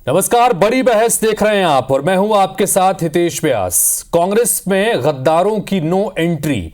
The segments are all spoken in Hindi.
नमस्कार, बड़ी बहस देख रहे हैं आप और मैं हूं आपके साथ हितेश व्यास। कांग्रेस में गद्दारों की नो एंट्री,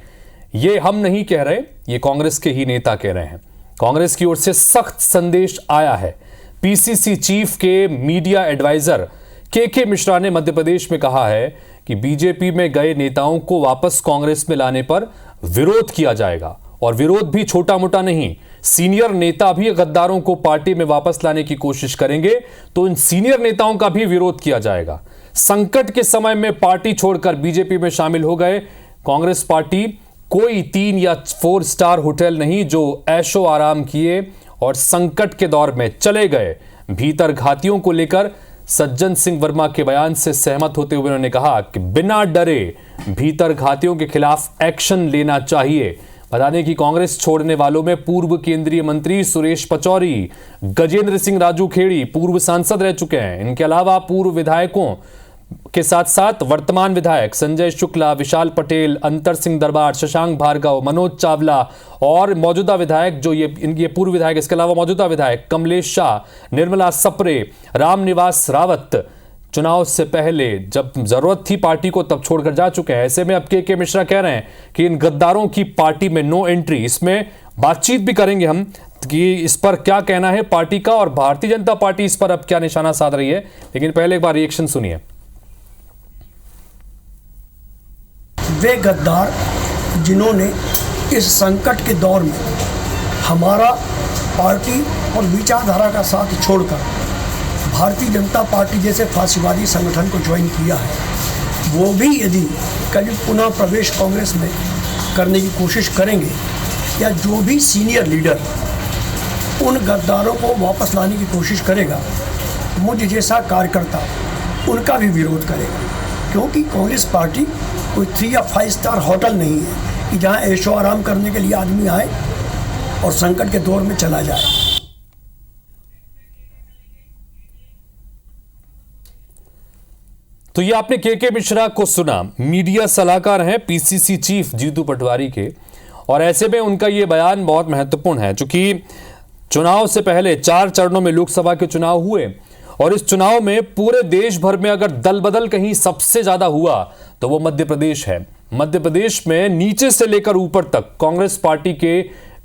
ये हम नहीं कह रहे, ये कांग्रेस के ही नेता कह रहे हैं। कांग्रेस की ओर से सख्त संदेश आया है। पीसीसी चीफ के मीडिया एडवाइजर के मिश्रा ने मध्य प्रदेश में कहा है कि बीजेपी में गए नेताओं को वापस कांग्रेस में लाने पर विरोध किया जाएगा, और विरोध भी छोटा मोटा नहीं। सीनियर नेता भी गद्दारों को पार्टी में वापस लाने की कोशिश करेंगे तो इन सीनियर नेताओं का भी विरोध किया जाएगा। संकट के समय में पार्टी छोड़कर बीजेपी में शामिल हो गए कांग्रेस पार्टी कोई 3 या 4 स्टार होटल नहीं जो ऐशो आराम किए और संकट के दौर में चले गए। भीतर घातियों को लेकर सज्जन सिंह वर्मा के बयान से सहमत होते हुए उन्होंने कहा कि बिना डरे भीतर घातियों के खिलाफ एक्शन लेना चाहिए। बता दें कि कांग्रेस छोड़ने वालों में पूर्व केंद्रीय मंत्री सुरेश पचौरी, गजेंद्र सिंह राजू खेड़ी पूर्व सांसद रह चुके हैं। इनके अलावा पूर्व विधायकों के साथ साथ वर्तमान विधायक संजय शुक्ला, विशाल पटेल, अंतर सिंह दरबार, शशांक भार्गव, मनोज चावला और मौजूदा विधायक जो ये पूर्व विधायक, इसके अलावा मौजूदा विधायक कमलेश शाह, निर्मला सप्रे, रामनिवास रावत चुनाव से पहले जब जरूरत थी पार्टी को तब छोड़कर जा चुके हैं। ऐसे में अब के मिश्रा कह रहे हैं कि इन गद्दारों की पार्टी में नो एंट्री। इसमें बातचीत भी करेंगे हम कि इस पर क्या कहना है पार्टी का और भारतीय जनता पार्टी इस पर अब क्या निशाना साध रही है। लेकिन पहले एक बार रिएक्शन सुनिए। वे गद्दार जिन्होंने इस संकट के दौर में हमारा पार्टी और विचारधारा का साथ छोड़कर भारतीय जनता पार्टी जैसे फांसीवादी संगठन को ज्वाइन किया है, वो भी यदि कभी पुनः प्रवेश कांग्रेस में करने की कोशिश करेंगे या जो भी सीनियर लीडर उन गद्दारों को वापस लाने की कोशिश करेगा, मुझ जैसा कार्यकर्ता उनका भी विरोध करेगा। क्योंकि कांग्रेस पार्टी कोई 3 या 5 स्टार होटल नहीं है कि जहाँ ऐशो आराम करने के लिए आदमी आए और संकट के दौर में चला जाए। तो ये आपने के मिश्रा को सुना, मीडिया सलाहकार हैं पीसीसी चीफ जीतू पटवारी के, और ऐसे में उनका ये बयान बहुत महत्वपूर्ण है क्योंकि चुनाव से पहले 4 चरणों में लोकसभा के चुनाव हुए और इस चुनाव में पूरे देश भर में अगर दल बदल कहीं सबसे ज्यादा हुआ तो वो मध्य प्रदेश है। मध्य प्रदेश में नीचे से लेकर ऊपर तक कांग्रेस पार्टी के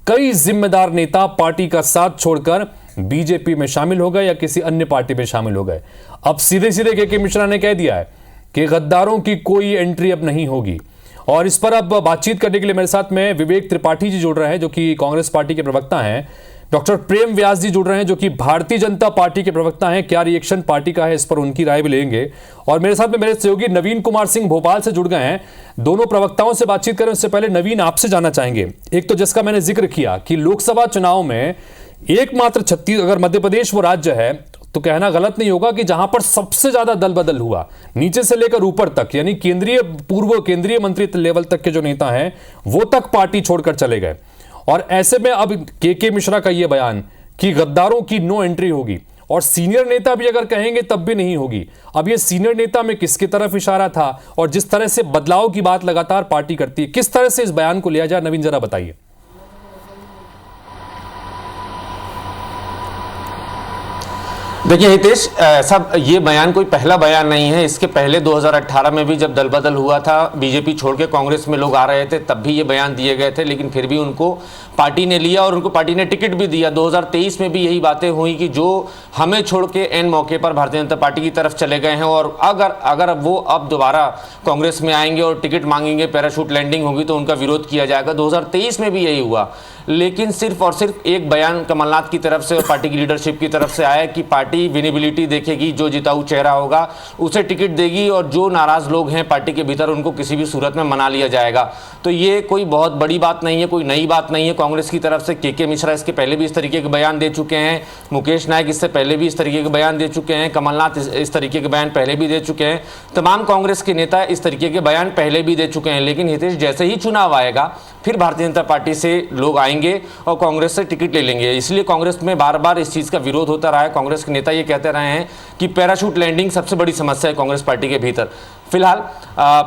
कई जिम्मेदार नेता पार्टी का साथ छोड़कर बीजेपी में शामिल हो गए या किसी अन्य पार्टी में शामिल हो गए। अब सीधे सीधे के मिश्रा ने कह दिया है कि गद्दारों की कोई एंट्री अब नहीं होगी। और इस पर अब बातचीत करने के लिए मेरे साथ में विवेक त्रिपाठी जी जुड़ रहे हैं जो कि कांग्रेस पार्टी के प्रवक्ता हैं, डॉक्टर प्रेम व्यास जी जुड़ रहे हैं जो कि भारतीय जनता पार्टी के प्रवक्ता हैं। क्या रिएक्शन पार्टी का है इस पर उनकी राय भी लेंगे। और मेरे साथ में मेरे सहयोगी नवीन कुमार सिंह भोपाल से जुड़ गए हैं। दोनों प्रवक्ताओं से बातचीत करें उससे पहले नवीन आपसे जानना चाहेंगे, एक तो जिसका मैंने जिक्र किया कि लोकसभा चुनाव में एकमात्र छत्तीसगढ़, अगर मध्य प्रदेश वो राज्य है तो कहना गलत नहीं होगा कि जहां पर सबसे ज्यादा दल बदल हुआ नीचे से लेकर ऊपर तक, यानी पूर्व केंद्रीय मंत्री लेवल तक के जो नेता हैं वो तक पार्टी छोड़कर चले गए। और ऐसे में अब के मिश्रा का यह बयान कि गद्दारों की नो एंट्री होगी और सीनियर नेता भी अगर कहेंगे तब भी नहीं होगी। अब ये सीनियर नेता में किसकी तरफ इशारा था और जिस तरह से बदलाव की बात लगातार पार्टी करती है, किस तरह से इस बयान को लिया जाए, नवीन जरा बताइए। देखिए हितेश, सब ये बयान कोई पहला बयान नहीं है। इसके पहले 2018 में भी जब दल बदल हुआ था, बीजेपी छोड़ के कांग्रेस में लोग आ रहे थे, तब भी ये बयान दिए गए थे, लेकिन फिर भी उनको पार्टी ने लिया और उनको पार्टी ने टिकट भी दिया। 2023 में भी यही बातें हुई कि जो हमें छोड़ के एन मौके पर भारतीय जनता पार्टी की तरफ चले गए हैं और अगर वो अब दोबारा कांग्रेस में आएंगे और टिकट मांगेंगे, पैराशूट लैंडिंग होगी तो उनका विरोध किया जाएगा। 2023 में भी यही हुआ, लेकिन सिर्फ और सिर्फ एक बयान कमलनाथ की तरफ से और पार्टी की लीडरशिप की तरफ से आया कि पार्टी विनेबिलिटी देखेगी, जो जिताऊ चेहरा होगा उसे टिकट देगी और जो नाराज लोग हैं पार्टी के भीतर उनको किसी भी सूरत में मना लिया जाएगा। तो ये कोई बहुत बड़ी बात नहीं है, कोई नई बात नहीं है। कांग्रेस की तरफ से के मिश्रा इसके पहले भी इस तरीके के बयान दे चुके हैं, मुकेश नायक इससे पहले भी इस तरीके के बयान दे चुके हैं, कमलनाथ इस तरीके के बयान पहले भी दे चुके हैं, तमाम कांग्रेस के नेता इस तरीके के बयान पहले भी दे चुके हैं। लेकिन हितेश, जैसे ही चुनाव आएगा फिर भारतीय जनता पार्टी से लोग आएंगे और कांग्रेस से टिकट ले लेंगे। इसलिए कांग्रेस में बार बार इस चीज़ का विरोध होता रहा है। कांग्रेस के नेता ये कहते रहे हैं कि पैराशूट लैंडिंग सबसे बड़ी समस्या है कांग्रेस पार्टी के भीतर। फिलहाल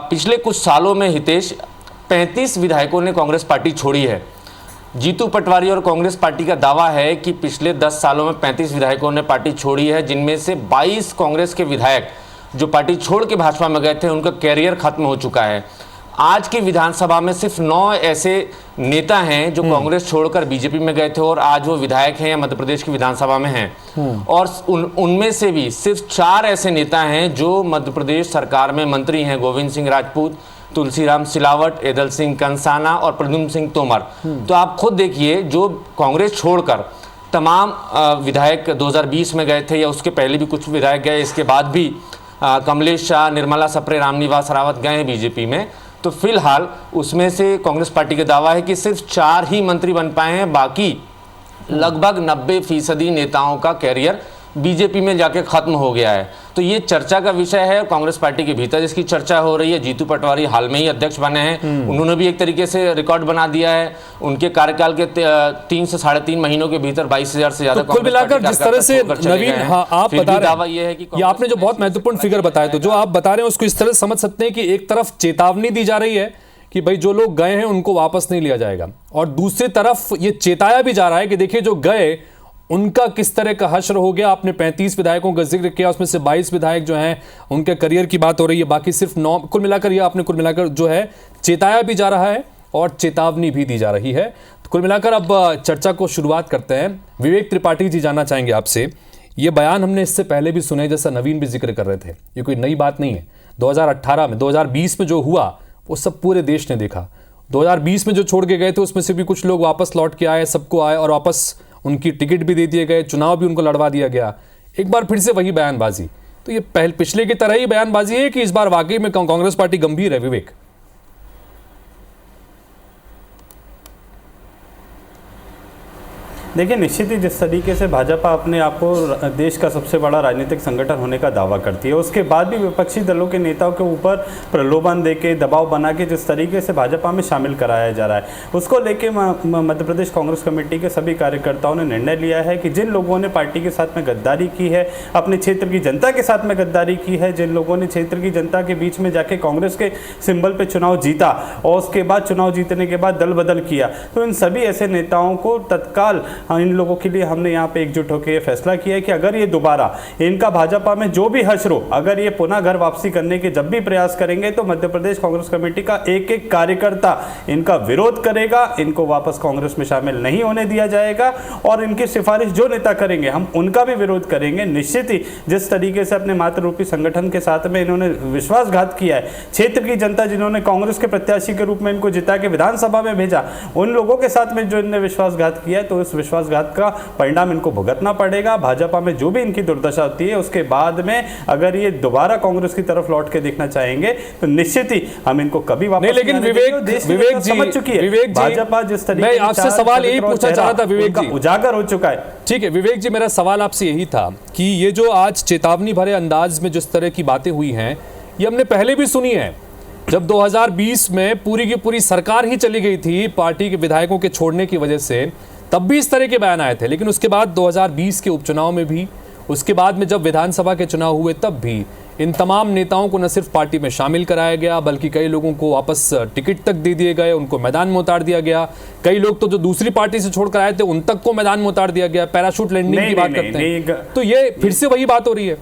पिछले कुछ सालों में हितेश 35 विधायकों ने कांग्रेस पार्टी छोड़ी है। जीतू पटवारी और कांग्रेस पार्टी का दावा है कि पिछले 10 सालों में 35 विधायकों ने पार्टी छोड़ी है, जिनमें से 22 कांग्रेस के विधायक जो पार्टी छोड़ के भाजपा में गए थे उनका कैरियर खत्म हो चुका है। आज की विधानसभा में सिर्फ 9 ऐसे नेता हैं जो कांग्रेस छोड़कर बीजेपी में गए थे और आज वो विधायक हैं या मध्य प्रदेश की विधानसभा में हैं। और उनमें से भी सिर्फ 4 ऐसे नेता हैं जो मध्य प्रदेश सरकार में मंत्री हैं। गोविंद सिंह राजपूत, तुलसीराम सिलावट, एदल सिंह कंसाना और प्रद्युम्न सिंह तोमर। तो आप खुद देखिए, जो कांग्रेस छोड़कर तमाम विधायक 2020 में गए थे या उसके पहले भी कुछ विधायक गए, इसके बाद भी कमलेश शाह, निर्मला सप्रे, रामनिवास रावत गए हैं बीजेपी में। तो फिलहाल उसमें से कांग्रेस पार्टी का दावा है कि सिर्फ 4 ही मंत्री बन पाए हैं, बाकी लगभग 90% नेताओं का कैरियर बीजेपी में जाके खत्म हो गया है। तो ये चर्चा का विषय है, कांग्रेस पार्टी के भीतर इसकी चर्चा हो रही है। जीतू पटवारी हाल में ही अध्यक्ष बने हैं, उन्होंने भी एक तरीके से रिकॉर्ड बना दिया है। उनके कार्यकाल के 3 से 3.5 महीनों के भीतर 22,000 से ज्यादा। तो कुल मिलाकर जिस तरह से नवीन, हाँ, आप बता रहे हैं ये आपने जो बहुत महत्वपूर्ण फिगर बताया, तो जो आप बता रहे हैं उसको इस तरह समझ सकते हैं कि एक तरफ चेतावनी दी जा रही है कि भाई जो लोग गए हैं उनको वापस नहीं लिया जाएगा, और दूसरी तरफ ये चेताया भी जा रहा है कि देखिए जो गए उनका किस तरह का हश्र हो गया। आपने 35 विधायकों का जिक्र किया, उसमें से 22 विधायक जो हैं उनके करियर की बात हो रही है, बाकी सिर्फ 9। कुल मिलाकर ये आपने कुल मिलाकर जो है चेताया भी जा रहा है और चेतावनी भी दी जा रही है। तो कुल मिलाकर अब चर्चा को शुरुआत करते हैं। विवेक त्रिपाठी जी, जानना चाहेंगे आपसे, ये बयान हमने इससे पहले भी सुने, जैसा नवीन भी जिक्र कर रहे थे, ये कोई नई बात नहीं है। 2018 में, 2020 में जो हुआ वो सब पूरे देश ने देखा। 2020 में जो छोड़ के गए थे उसमें से भी कुछ लोग वापस लौट के आए, सबको आए और वापस उनकी टिकट भी दे दिए गए, चुनाव भी उनको लड़वा दिया गया। एक बार फिर से वही बयानबाजी। तो ये पिछले की तरह ही बयानबाजी है कि इस बार वाकई में कांग्रेस पार्टी गंभीर है? विवेक, देखिए, निश्चित ही जिस तरीके से भाजपा अपने आप को देश का सबसे बड़ा राजनीतिक संगठन होने का दावा करती है, उसके बाद भी विपक्षी दलों के नेताओं के ऊपर प्रलोभन देके, दबाव बना के जिस तरीके से भाजपा में शामिल कराया जा रहा है, उसको लेके मध्य प्रदेश कांग्रेस कमेटी के सभी कार्यकर्ताओं ने निर्णय लिया है कि जिन लोगों ने पार्टी के साथ में गद्दारी की है, अपने क्षेत्र की जनता के साथ में गद्दारी की है, जिन लोगों ने क्षेत्र की जनता के बीच में जाके कांग्रेस के सिंबल पर चुनाव जीता और उसके बाद चुनाव जीतने के बाद दल बदल किया, तो इन सभी ऐसे नेताओं को तत्काल इन लोगों के लिए हमने यहाँ पे एकजुट होकर ये फैसला किया है कि अगर ये दोबारा इनका भाजपा में जो भी हश्र हो, अगर ये पुनः घर वापसी करने के जब भी प्रयास करेंगे तो मध्य प्रदेश कांग्रेस कमेटी का एक एक कार्यकर्ता इनका विरोध करेगा, इनको वापस कांग्रेस में शामिल नहीं होने दिया जाएगा और इनकी सिफारिश जो नेता करेंगे हम उनका भी विरोध करेंगे। निश्चित ही जिस तरीके से अपने मातृ रूपी संगठन के साथ में इन्होंने विश्वासघात किया है, क्षेत्र की जनता जिन्होंने कांग्रेस के प्रत्याशी के रूप में इनको जिता के विधानसभा में भेजा, उन लोगों के साथ में जो इन्होंने विश्वासघात किया है, तो इस विश्वासघात का परिणाम इनको भुगतना पड़ेगा। भाजपा में जो भी इनकी दुर्दशा होती है उसके बाद में अगर ये दोबारा कांग्रेस की तरफ लौट के देखना चाहेंगे तो निश्चित ही हम इनको कभी वापस नहीं। लेकिन विवेक जी, समझ चुकी है भाजपा जिस तरीके मैं आपसे सवाल यही पूछना चाह रहा था विवेक जी, उजागर हो चुका है। ठीक है विवेक जी, मेरा सवाल आपसे यही था कि ये जो आज चेतावनी भरे अंदाज में जिस तरह की बातें हुई हैं ये हमने पहले भी सुनी है। जब 2020 में पूरी की पूरी सरकार ही चली गई थी पार्टी के विधायकों के छोड़ने की वजह से, तब भी इस तरह के बयान आए थे। लेकिन उसके बाद 2020 के उपचुनाव में भी, उसके बाद में जब विधानसभा के चुनाव हुए तब भी इन तमाम नेताओं को न सिर्फ पार्टी में शामिल कराया गया बल्कि कई लोगों को वापस टिकट तक दे दिए गए, उनको मैदान में उतार दिया गया। कई लोग तो जो दूसरी पार्टी से छोड़कर आए थे उन तक को मैदान में उतार दिया गया। पैराशूट लैंडिंग की बात करते हैं, तो ये फिर से वही बात हो रही है।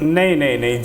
नहीं,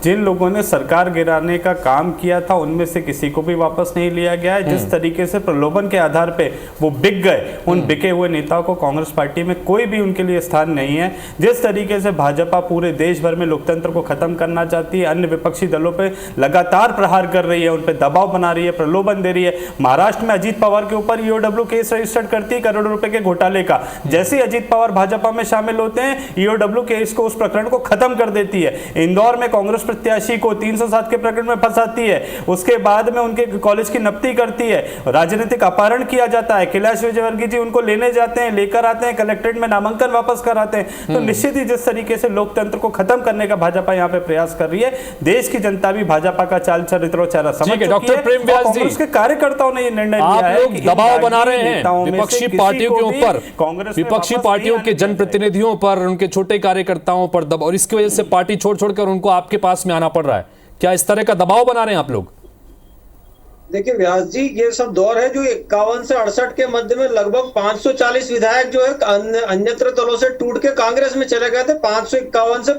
जिन लोगों ने सरकार गिराने का काम किया था उनमें से किसी को भी वापस नहीं लिया गया है। जिस तरीके से प्रलोभन के आधार पे वो बिक गए, उन बिके हुए नेताओं को कांग्रेस पार्टी में कोई भी उनके लिए स्थान नहीं है। जिस तरीके से भाजपा पूरे देश भर में लोकतंत्र को खत्म करना चाहती है, अन्य विपक्षी दलों पे लगातार प्रहार कर रही है, उन पे दबाव बना रही है, प्रलोभन दे रही है। महाराष्ट्र में अजीत पवार के ऊपर ईओडब्ल्यू केस रजिस्टर्ड करती है करोड़ों रुपए के घोटाले का। जैसे ही अजीत पवार भाजपा में शामिल होते हैं ईओडब्ल्यू केस को, उस प्रकरण को खत्म कर देती है। इंदौर में कांग्रेस प्रत्याशी को 307 के प्रकरण में फंसाती है, उसके बाद में उनके कॉलेज की नपती करती है, राजनीतिक अपहरण किया जाता है। कैलाश विजयवर्गीय जी उनको लेने जाते हैं, लेकर आते हैं, कलेक्ट्रेट में नामांकन वापस कराते हैं। तो निश्चित ही जिस तरीके से लोकतंत्र को खत्म करने का भाजपा यहाँ पे प्रयास कर रही है, देश की जनता भी भाजपा का चाल चरित्र और चेहरा समझ चुकी है। डॉक्टर प्रेम व्यास जी, कांग्रेस के कार्यकर्ताओं ने ये निर्णय लिया है कि दबाव बना रहे हैं विपक्षी पार्टियों के ऊपर, विपक्षी पार्टियों के जनप्रतिनिधियों पर, उनके छोटे कार्यकर्ताओं पर दबाव, और इसकी वजह से पार्टी छोड़ छोड़कर उनको आपके पास में आना पड़ रहा है। क्या इस तरह का दबाव बना रहे हैं आप लोग? देखिए व्यास जी, ये सब दौर है जो 51 से 68 के मध्य में लगभग 540 विधायक जो है अन्यत्र दलों से टूट के कांग्रेस में चले गए थे। 551 से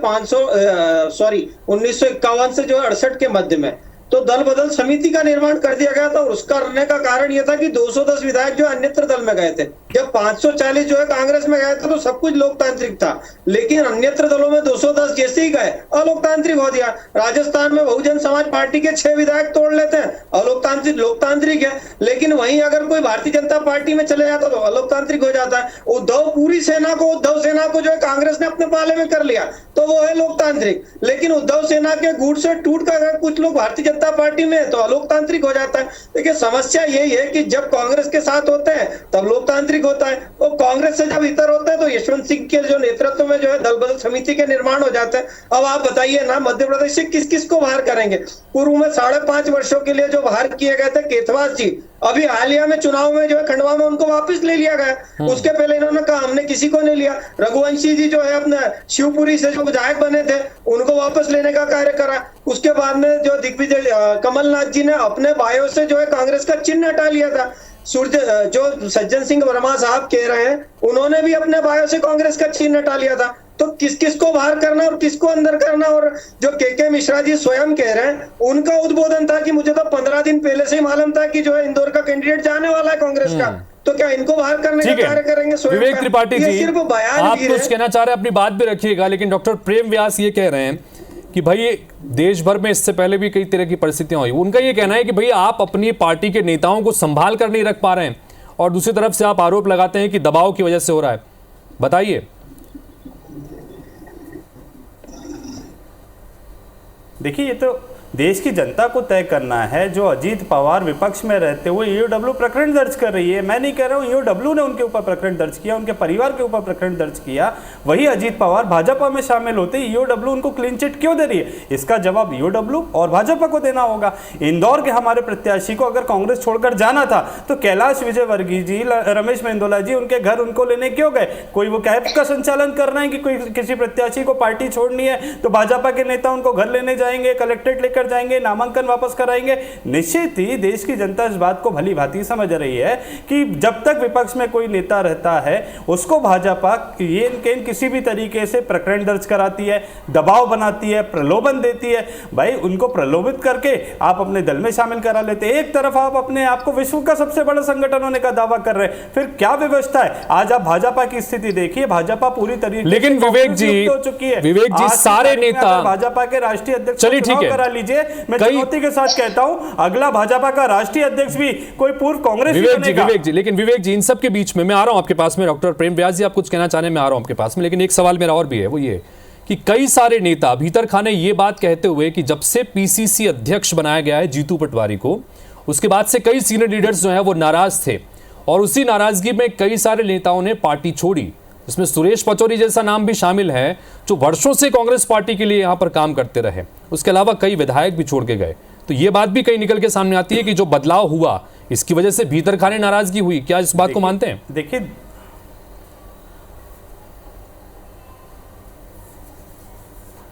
1951 से जो है 68 के मध्य में तो दल बदल समिति का निर्माण कर दिया गया था, और उसका करने का कारण यह था कि 210 विधायक जो अन्यत्र दल में गए थे। जब 540 जो है कांग्रेस में गए थे तो सब कुछ लोकतांत्रिक था, लेकिन अन्यत्र दलों में 210 जैसे ही गए अलोकतांत्रिक हो दिया। राजस्थान में बहुजन समाज पार्टी के 6 विधायक तोड़ लेते हैं, अलोकतांत्रिक लोकतांत्रिक है। लेकिन वहीं अगर कोई भारतीय जनता पार्टी में चले जाता तो अलोकतांत्रिक हो जाता है। उद्धव सेना को जो है कांग्रेस ने अपने पाले में कर लिया तो वो है लोकतांत्रिक, लेकिन उद्धव सेना के गुट से टूट कर कुछ लोग भारतीय जनता पार्टी में तो अलोकतांत्रिक हो जाता है। देखिए समस्या यही है कि जब कांग्रेस के साथ होते हैं तब लोकतांत्रिक होता है, और कांग्रेस से जब इतर होते हैं तो यशवंत सिंह के जो नेतृत्व में जो है दल बदल समिति के निर्माण हो जाते हैं। अब आप बताइए ना, मध्य प्रदेश से किस किस को बाहर करेंगे? पूर्व में 5.5 वर्षों के लिए जो बाहर किए गए थे केथवास जी, अभी हालिया में चुनाव में जो है खंडवा में उनको वापस ले लिया गया। उसके पहले इन्होंने कहा हमने किसी को नहीं लिया। रघुवंशी जी जो है अपने शिवपुरी से जो विधायक बने थे उनको वापस लेने का कार्य करा। उसके बाद में जो दिग्विजय कमलनाथ जी ने अपने बायो से जो है कांग्रेस का चिन्ह हटा लिया था। सूर्य जो सज्जन सिंह वर्मा साहब कह रहे हैं उन्होंने भी अपने बायो से कांग्रेस का चिन्ह हटा लिया था। तो किस किस को बाहर करना और किसको अंदर करना? और जो के मिश्रा जी स्वयं कह रहे हैं उनका उद्बोधन था कि मुझे तो 15 दिन पहले से ही मालूम था कि जो है इंदौर का कैंडिडेट जाने वाला है कांग्रेस का, तो क्या इनको बाहर करने का कार्य करेंगे? विवेक त्रिपाठी जी, सिर्फ बयान आप कुछ कहना चाह रहे हैं, अपनी बात भी रखिएगा, लेकिन डॉक्टर प्रेम व्यास ये कह रहे हैं कि भाई देश भर में इससे पहले भी कई तरह की परिस्थितियां हुई। उनका ये कहना है कि भाई आप अपनी पार्टी के नेताओं को संभाल कर नहीं रख पा रहे हैं, और दूसरी तरफ से आप आरोप लगाते हैं कि दबाव की वजह से हो रहा है। बताइए। देखिए, ये तो देश की जनता को तय करना है। जो अजीत पवार विपक्ष में रहते हुए ईओडब्ल्यू प्रकरण दर्ज कर रही है, मैं नहीं कह रहा हूँ ईओडब्ल्यू ने उनके ऊपर प्रकरण दर्ज किया, उनके परिवार के ऊपर प्रकरण दर्ज किया, वही अजीत पवार भाजपा में शामिल होते ईओडब्ल्यू उनको क्लीन चिट क्यों दे रही है? इसका जवाब ईओडब्ल्यू और भाजपा को देना होगा। इंदौर के हमारे प्रत्याशी को अगर कांग्रेस छोड़कर जाना था तो कैलाश विजयवर्गीय जी, रमेश मेंदोला जी उनके घर उनको लेने क्यों गए? कोई वो कैब का संचालन करना है कि कोई किसी प्रत्याशी को पार्टी छोड़नी है तो भाजपा के नेता उनको घर लेने जाएंगे, कलेक्ट्रेट लेकर जाएंगे, नामांकन वापस कराएंगे? निश्चित ही देश की जनता इस बात को भली भांति समझ रही है कि जब तक विपक्ष में कोई नेता रहता है उसको भाजपा ये किसी भी तरीके से प्रकरण दर्ज कराती है, दबाव बनाती है, प्रलोभन देती है। भाई उनको प्रलोभित करके आप अपने दल में शामिल करा लेते हैं। एक तरफ आप अपने आप को विश्व का सबसे बड़ा संगठन होने का दावा कर रहे हैं, फिर क्या व्यवस्था है? आज आप भाजपा की स्थिति देखिए, भाजपा पूरी तरीके लेकिन विवेक जी हो चुकी है। विवेक जी, सारे नेता भाजपा के राष्ट्रीय अध्यक्ष चलिए ठीक है, करा लीजिए। मैं चुनौती के साथ कहता हूं अगला भाजपा का राष्ट्रीय अध्यक्ष भी कोई पूर्व कांग्रेस विवेक जी, लेकिन विवेक जी इन सब के बीच में मैं आ रहा हूं आपके पास में। डॉक्टर प्रेम व्यास जी, आप कुछ कहना चाहने, मैं आ रहा हूं आपके पास में, लेकिन एक सवाल मेरा और भी है, वो ये कि कई सारे नेता भीतर खाने ये बात कहते हुए कि जब से पीसीसी अध्यक्ष बनाया गया है जीतू पटवारी को, उसके बाद से कई सीनियर लीडर्स जो है वो नाराज थे, और उसी नाराजगी में कई सारे नेताओं ने पार्टी छोड़ी। इसमें सुरेश पचौरी जैसा नाम भी शामिल है जो वर्षों से कांग्रेस पार्टी के लिए यहां पर काम करते रहे। उसके अलावा कई विधायक भी छोड़ के गए। तो ये बात भी कहीं निकल के सामने आती है कि जो बदलाव हुआ इसकी वजह से भीतर खाने नाराजगी हुई। क्या इस बात को मानते हैं?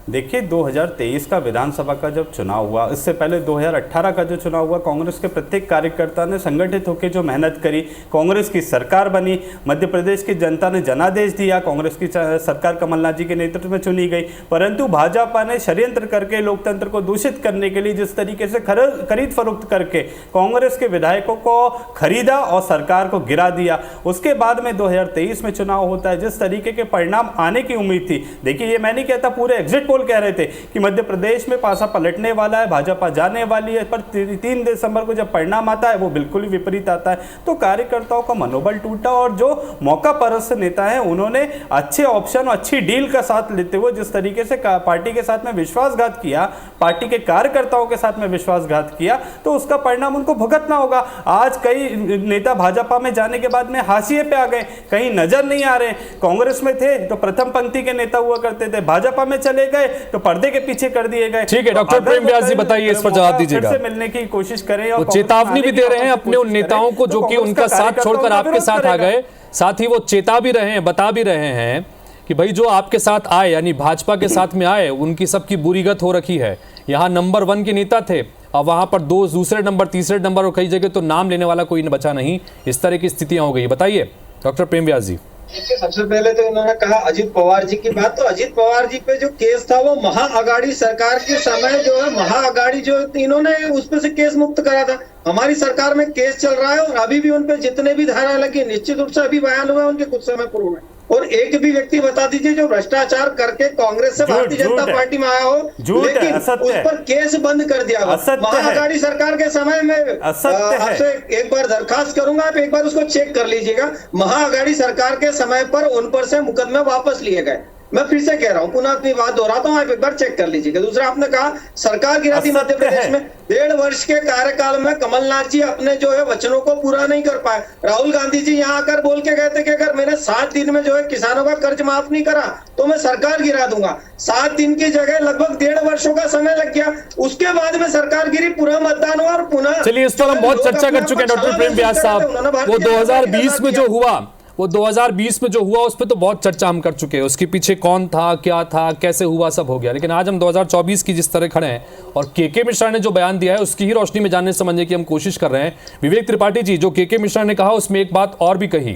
देखिए 2023 का विधानसभा का जब चुनाव हुआ, इससे पहले 2018 का जो चुनाव हुआ, कांग्रेस के प्रत्येक कार्यकर्ता ने संगठित होकर जो मेहनत करी, कांग्रेस की सरकार बनी, मध्य प्रदेश की जनता ने जनादेश दिया, कांग्रेस की सरकार कमलनाथ जी के नेतृत्व में चुनी गई। परंतु भाजपा ने षड्यंत्र करके लोकतंत्र को दूषित करने के लिए जिस तरीके से खरीद फरोख्त करके कांग्रेस के विधायकों को खरीदा और सरकार को गिरा दिया। उसके बाद में 2023 में चुनाव होता है, जिस तरीके के परिणाम आने की उम्मीद थी। देखिए ये मैं नहीं कहता, पूरे एग्जिट पोल कह रहे थे कि मध्य प्रदेश में पासा पलटने वाला है, भाजपा जाने वाली है, पर 3 दिसंबर को जब परिणाम आता है वो बिल्कुल ही विपरीत आता है। तो कार्यकर्ताओं का मनोबल टूटा, और जो मौका परस्त नेता है उन्होंने अच्छे ऑप्शन और अच्छी डील का साथ लेते हुए जिस तरीके से पार्टी के साथ में विश्वासघात किया, पार्टी के कार्यकर्ताओं के साथ में विश्वासघात किया, तो उसका परिणाम उनको भुगतना होगा। आज कई नेता भाजपा में जाने के बाद में हाशिए पे आ गए, कहीं नजर नहीं आ रहे। कांग्रेस में थे तो प्रथम पंक्ति के नेता हुआ करते थे, भाजपा में चले गए तो पर्दे के पीछे कर दिए गए। ठीक है डॉक्टर प्रेम व्यास जी, बताइए इस पर जवाब दीजिएगा। फिर से मिलने की कोशिश करें और चेतावनी भी दे रहे हैं अपने उन नेताओं को जो कि उनका साथ छोड़कर आपके साथ आ गए। साथ ही वो चेता भी रहे हैं, बता भी रहे हैं कि भाई जो आपके साथ आए, यानी भाजपा के साथ में आए, उनकी सबकी बुरी गत हो रखी है। यहाँ नंबर 1 के नेता थे, अब वहां पर दूसरे नंबर, तीसरे नंबर और कई जगह तो नाम लेने वाला कोई बचा नहीं। इस तरह की स्थितियां हो गई। बताइए डॉक्टर प्रेम व्यास जी। देखिए, सबसे पहले तो इन्होंने कहा अजित पवार जी की बात, तो अजित पवार जी पे जो केस था वो महाअघाड़ी सरकार के समय जो है महाअघाड़ी जो इन्होंने उस पे से केस मुक्त करा था। हमारी सरकार में केस चल रहा है और अभी भी उन पे जितने भी धारा लगी निश्चित रूप से अभी बयान हुए उनके कुछ समय पूर्व में। और एक भी व्यक्ति बता दीजिए जो भ्रष्टाचार करके कांग्रेस से भारतीय जनता पार्टी में आया हो लेकिन उस पर केस बंद कर दिया हो। महाअघाड़ी सरकार के समय में आपसे एक बार दरखास्त करूंगा, आप एक बार उसको चेक कर लीजिएगा। महाअघाड़ी सरकार के समय पर उन पर से मुकदमे वापस लिए गए। मैं फिर से कह रहा हूं, पुनः अपनी बात दोहराता हूं, आप एक बार चेक कर लीजिएगा। दूसरा, आपने कहा सरकार गिरा थी मध्य प्रदेश में। 1.5 वर्ष के कार्यकाल में कमलनाथ जी अपने जो है वचनों को पूरा नहीं कर पाए। राहुल गांधी जी यहाँ आकर बोल के गए थे कि अगर मैंने 7 दिन में जो है किसानों का कर्ज माफ नहीं करा तो मैं सरकार गिरा दूंगा। 7 दिन की जगह लगभग 1.5 वर्षों का समय लग गया। उसके बाद में सरकार गिरी, पूरा मतदान हुआ और पुनः। चलिए, इस पर हम बहुत चर्चा कर चुके हैं डॉक्टर प्रेम व्यास साहब। वो 2020 में जो हुआ उस पर तो बहुत चर्चा हम कर चुके हैं। उसके पीछे कौन था, क्या था, कैसे हुआ, सब हो गया। लेकिन आज हम 2024 की जिस तरह खड़े हैं और के मिश्रा ने जो बयान दिया है उसकी ही रोशनी में जानने समझने की हम कोशिश कर रहे हैं। विवेक त्रिपाठी जी, जो के मिश्रा ने कहा उसमें एक बात और भी कही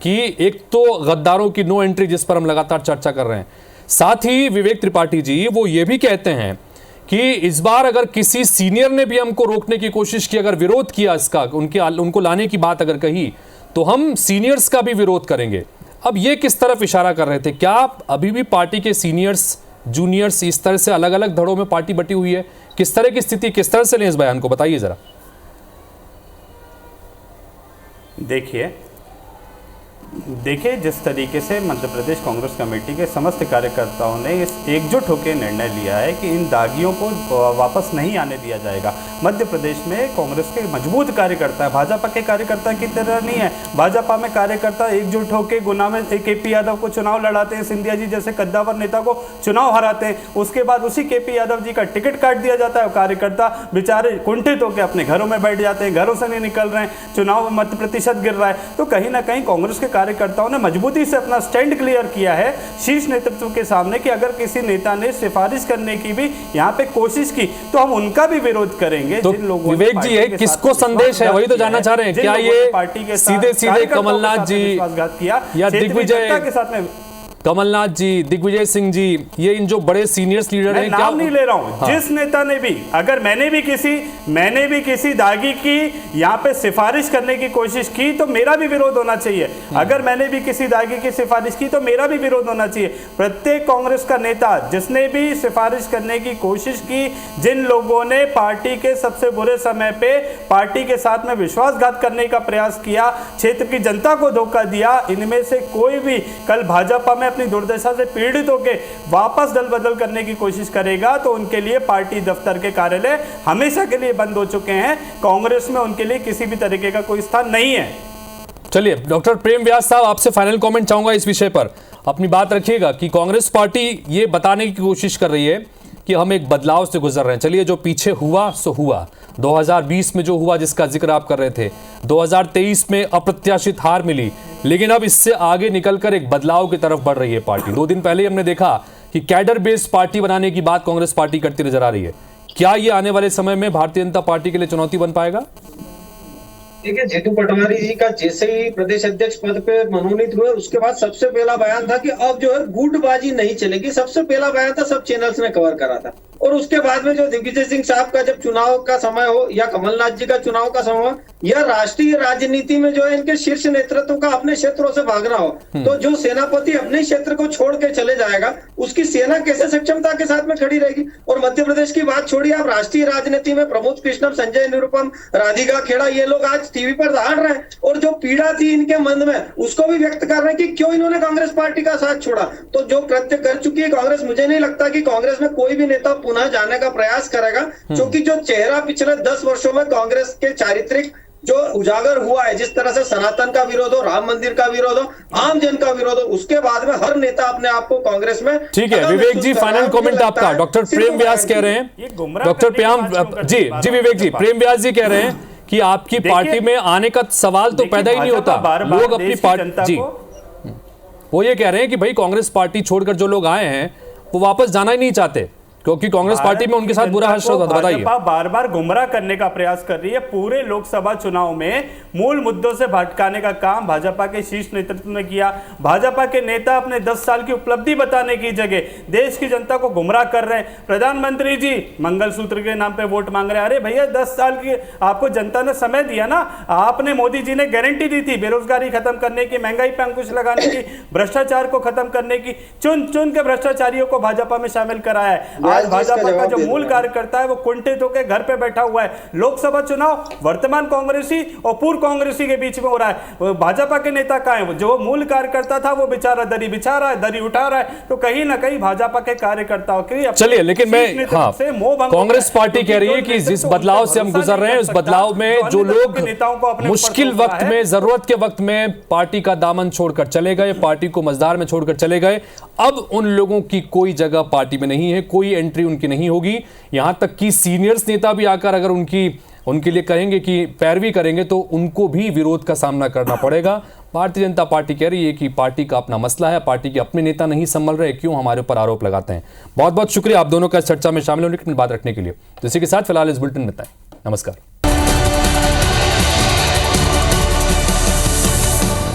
कि एक तो गद्दारों की नो एंट्री, जिस पर हम लगातार चर्चा कर रहे हैं, साथ ही विवेक त्रिपाठी जी वो ये भी कहते हैं कि इस बार अगर किसी सीनियर ने भी हमको रोकने की कोशिश की, अगर विरोध किया इसका, उनको लाने की बात अगर कही, तो हम सीनियर्स का भी विरोध करेंगे। अब ये किस तरफ इशारा कर रहे थे? क्या अभी भी पार्टी के सीनियर्स, जूनियर्स इस तरह से अलग अलग धड़ों में पार्टी बटी हुई है? किस तरह की स्थिति, किस तरह से लें इस बयान को, बताइए जरा। देखिए जिस तरीके से मध्य प्रदेश कांग्रेस कमेटी के समस्त कार्यकर्ताओं ने इस एकजुट होकर निर्णय लिया है कि इन दागियों को वापस नहीं आने दिया जाएगा। मध्य प्रदेश में कांग्रेस के मजबूत कार्यकर्ता है, भाजपा के कार्यकर्ता की तरह नहीं है। भाजपा में कार्यकर्ता एकजुट होकर गुना में के.पी. यादव को चुनाव लड़ाते हैं, सिंधिया जी जैसे कद्दावर नेता को चुनाव हराते हैं, उसके बाद उसी के.पी. यादव जी का टिकट काट दिया जाता है। कार्यकर्ता बेचारे कुंठित होकर अपने घरों में बैठ जाते हैं, घरों से नहीं निकल रहे हैं, चुनाव मत प्रतिशत गिर रहा है। तो कहीं ना कहीं कांग्रेस के कार्यकर्ताओं ने मजबूती से अपना स्टैंड क्लियर किया है शीर्ष नेतृत्व के सामने कि अगर किसी नेता ने सिफारिश करने की भी यहाँ पे कोशिश की तो हम उनका भी विरोध करेंगे। तो विवेक जी, है किसको संदेश है वही तो जानना चाह रहे हैं। क्या ये पार्टी के सीधे कमलनाथ जी या दिग्विजय के साथ में, कमलनाथ जी, दिग्विजय सिंह जी, ये इन जो बड़े सीनियर्स लीडर हैं, नाम नहीं ले रहा हूं, जिस नेता ने भी, अगर मैंने भी किसी दागी की यहाँ पे सिफारिश करने की कोशिश की तो मेरा भी विरोध होना चाहिए। अगर मैंने भी किसी दागी की सिफारिश की तो मेरा भी विरोध होना चाहिए। प्रत्येक कांग्रेस का नेता जिसने भी सिफारिश करने की कोशिश की, जिन लोगों ने पार्टी के सबसे बुरे समय पे पार्टी के साथ में विश्वासघात करने का प्रयास किया, क्षेत्र की जनता को धोखा दिया, इनमें से कोई भी कल भाजपा में अपनी दुर्दशा से पीड़ित होकर वापस दल बदल करने की कोशिश करेगा तो उनके लिए पार्टी दफ्तर के कार्यालय हमेशा के लिए बंद हो चुके हैं। कांग्रेस में उनके लिए किसी भी तरीके का कोई स्थान नहीं है। चलिए डॉक्टर प्रेम व्यास साहब, आपसे फाइनल कमेंट चाहूंगा इस विषय पर। अपनी बात रखिएगा कि कांग्रेस पार्टी ये बताने की कोशिश कर रही है कि हम एक बदलाव से गुजर रहे हैं। चलिए, जो पीछे हुआ सो हुआ, 2020 में जो हुआ जिसका जिक्र आप कर रहे थे, 2023 में अप्रत्याशित हार मिली, लेकिन अब इससे आगे निकलकर एक बदलाव की तरफ बढ़ रही है पार्टी। 2 दिन पहले हमने देखा कि कैडर बेस्ड पार्टी बनाने की बात कांग्रेस पार्टी करती नजर आ रही है। क्या ये आने वाले समय में भारतीय जनता पार्टी के लिए चुनौती बन पाएगा? देखिए, जीतू पटवारी जी का जैसे ही प्रदेश अध्यक्ष पद पे मनोनीत हुए उसके बाद सबसे पहला बयान था कि अब जो है गुटबाजी नहीं चलेगी। सबसे पहला बयान था, सब चैनल्स ने कवर करा था। और उसके बाद में जो दिग्विजय सिंह साहब का जब चुनाव का समय हो या कमलनाथ जी का चुनाव का समय हो या राष्ट्रीय राजनीति में जो है इनके शीर्ष नेतृत्व का अपने क्षेत्रों से भागना हो, तो जो सेनापति अपने क्षेत्र को छोड़ के चले जाएगा उसकी सेना कैसे सक्षमता के साथ में खड़ी रहेगी। और मध्य प्रदेश की बात छोड़िए, आप राष्ट्रीय राजनीति में प्रमोद कृष्णम, संजय निरुपम, राधिका खेड़ा, ये लोग आज टीवी पर दहाड़ रहे हैं और जो पीड़ा थी इनके मन में उसको भी व्यक्त कर रहे हैं कि क्यों इन्होंने कांग्रेस पार्टी का साथ छोड़ा। तो जो कृत्य कर चुकी है कांग्रेस, मुझे नहीं लगता कि कांग्रेस में कोई भी नेता पुनः जाने का प्रयास करेगा, क्योंकि जो चेहरा पिछले 10 वर्षों में कांग्रेस के चारित्रिक जो उजागर हुआ है, जिस तरह से सनातन का विरोध हो, राम मंदिर का विरोध हो, आम जन का विरोध हो, उसके बाद में हर नेता अपने आप को कांग्रेस में। ठीक है विवेक जी, फाइनल कमेंट आपका। डॉक्टर प्रेम व्यास कह रहे हैं, डॉक्टर प्रेम जी विवेक जी, प्रेम व्यास जी कह रहे हैं कि आपकी पार्टी में आने का सवाल तो पैदा ही नहीं होता। लोग अपनी पार्टी जी, वो ये कह रहे हैं कि भाई कांग्रेस पार्टी छोड़कर जो लोग आए हैं वो वापस जाना ही नहीं चाहते, क्योंकि कांग्रेस पार्टी में उनके साथ बुरा हश्र बताइए। भाजपा बार बार गुमराह करने का प्रयास कर रही है। पूरे लोकसभा चुनाव में मूल मुद्दों से भटकाने का काम भाजपा के शीर्ष नेतृत्व ने किया। भाजपा के नेता अपने 10 साल की उपलब्धि बताने की जगह देश की जनता को गुमराह कर रहे हैं। प्रधानमंत्री जी मंगलसूत्र के नाम पे वोट मांग रहे हैं। अरे भैया 10 साल की आपको जनता ने समय दिया ना। आपने मोदी जी ने गारंटी दी थी बेरोजगारी खत्म करने की, महंगाई पे अंकुश लगाने की, भ्रष्टाचार को खत्म करने की। चुन चुन के भ्रष्टाचारियों को भाजपा में शामिल कराया है। आज भाजपा का जो मूल कार्यकर्ता है वो कुंठित होकर घर पे बैठा हुआ है। लोकसभा चुनाव वर्तमान कांग्रेसी और पूर्व कांग्रेसी के बीच में हो रहा है। भाजपा के नेता कहां है? जो मूल कार्यकर्ता था वो बेचारा दरी बिछा रहा है, दरी उठा रहा है। तो कहीं ना कहीं भाजपा के कार्यकर्ताओं के चलिए, लेकिन मैं कांग्रेस पार्टी कह रही है कि जिस बदलाव से हम गुजर रहे हैं उस बदलाव में जो लोग मुश्किल वक्त में, जरूरत के वक्त में पार्टी का दामन छोड़कर चले गए, पार्टी को मझधार में छोड़कर चले गए, अब उन लोगों की कोई जगह पार्टी में नहीं है, कोई एंट्री उनकी नहीं होगी। यहां तक कि सीनियर्स नेता भी आकर अगर उनके लिए कहेंगे कि पैरवी करेंगे तो उनको भी विरोध का सामना करना पड़ेगा। भारतीय जनता पार्टी कह रही है कि पार्टी का अपना मसला है, पार्टी के अपने नेता नहीं संभल रहे, क्यों हमारे ऊपर आरोप लगाते हैं। बहुत बहुत शुक्रिया आप दोनों का इस चर्चा में शामिल होने की बात रखने के लिए। तो इसी के साथ फिलहाल इस बुलेटिन में इतना ही। नमस्कार।